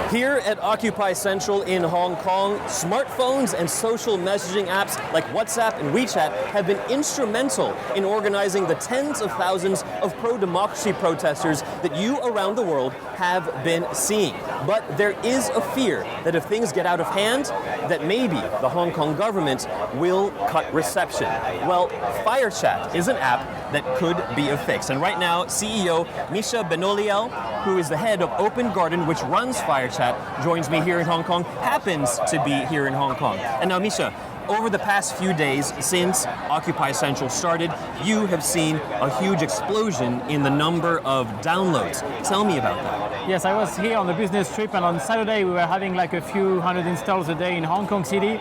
Here at Occupy Central in Hong Kong, smartphones and social messaging apps like WhatsApp and WeChat have been instrumental in organizing the tens of thousands of pro-democracy protesters that you around the world have been seeing. But there is a fear that if things get out of hand, that maybe the Hong Kong government will cut reception. Well, Firechat is an app that could be a fix. And right now, CEO Misha Benoliel, who is the head of Open Garden, which runs Firechat, joins me here in Hong Kong, happens to be here in Hong Kong. And now, Misha, over the past few days since Occupy Central started, you have seen a huge explosion in the number of downloads. Tell me about that. Yes, I was here on a business trip, and on Saturday we were having like a few hundred installs a day in Hong Kong City.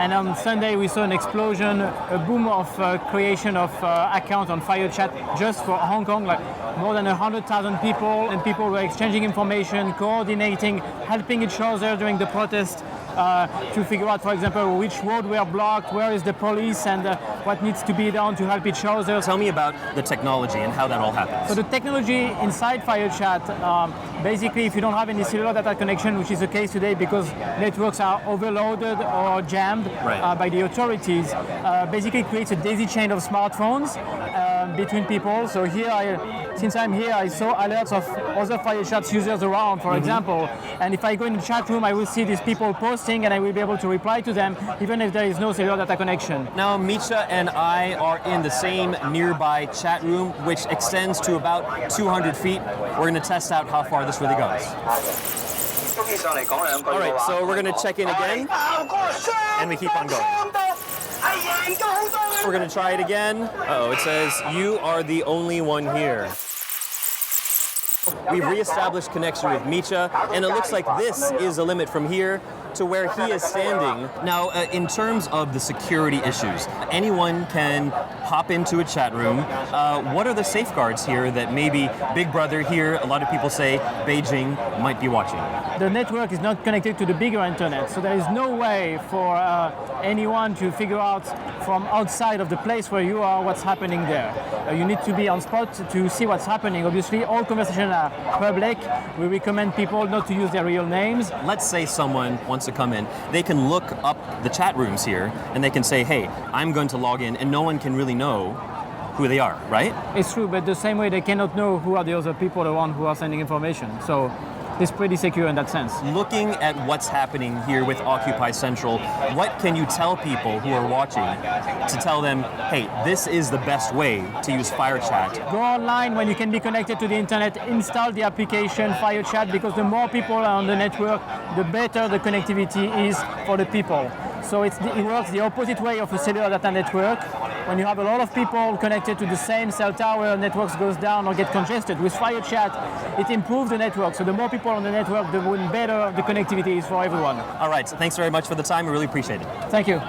And on Sunday we saw an explosion, a boom of creation of accounts on Firechat just for Hong Kong, like more than 100,000 people, and people were exchanging information, coordinating, helping each other during the protest to figure out, for example, which road were blocked, where is the police, and what needs to be done to help each other. Tell me about the technology and how that all happens. So the technology inside Firechat, basically if you don't have any cellular data connection, which is the case today because networks are overloaded or jammed by the authorities, basically creates a daisy chain of smartphones between people. So here, since I'm here, I saw alerts of other Firechat users around, for example, and if I go in the chat room, I will see these people posting and I will be able to reply to them even if there is no cellular data connection. Now, Misha and I are in the same nearby chat room, which extends to about 200 feet. We're going to test out how far this really goes. All right, so we're going to check in again, and we keep on going. We're going to try it again. Uh-oh, it says, you are the only one here. We've reestablished connection with Misha, and it looks like this is a limit from here to where he is standing. Now, in terms of the security issues, anyone can hop into a chat room. What are the safeguards here that maybe Big Brother here, a lot of people say Beijing, might be watching? The network is not connected to the bigger internet, so there is no way for anyone to figure out from outside of the place where you are what's happening there. You need to be on spot to see what's happening. Obviously, all conversations are public. We recommend people not to use their real names. Let's say someone wants to come in. They can look up the chat rooms here and they can say, hey, I'm going to log in, and no one can really know who they are, right? It's true, but the same way they cannot know who are the other people, the ones who are sending information. So it's pretty secure in that sense. Looking at what's happening here with Occupy Central, what can you tell people who are watching to tell them, hey, this is the best way to use Firechat? Go online when you can be connected to the internet, install the application Firechat, because the more people are on the network, the better the connectivity is for the people. So it works the opposite way of a cellular data network. When you have a lot of people connected to the same cell tower, networks goes down or get congested. With Firechat, it improves the network. So the more people on the network, the better the connectivity is for everyone. All right, so thanks very much for the time. We really appreciate it. Thank you.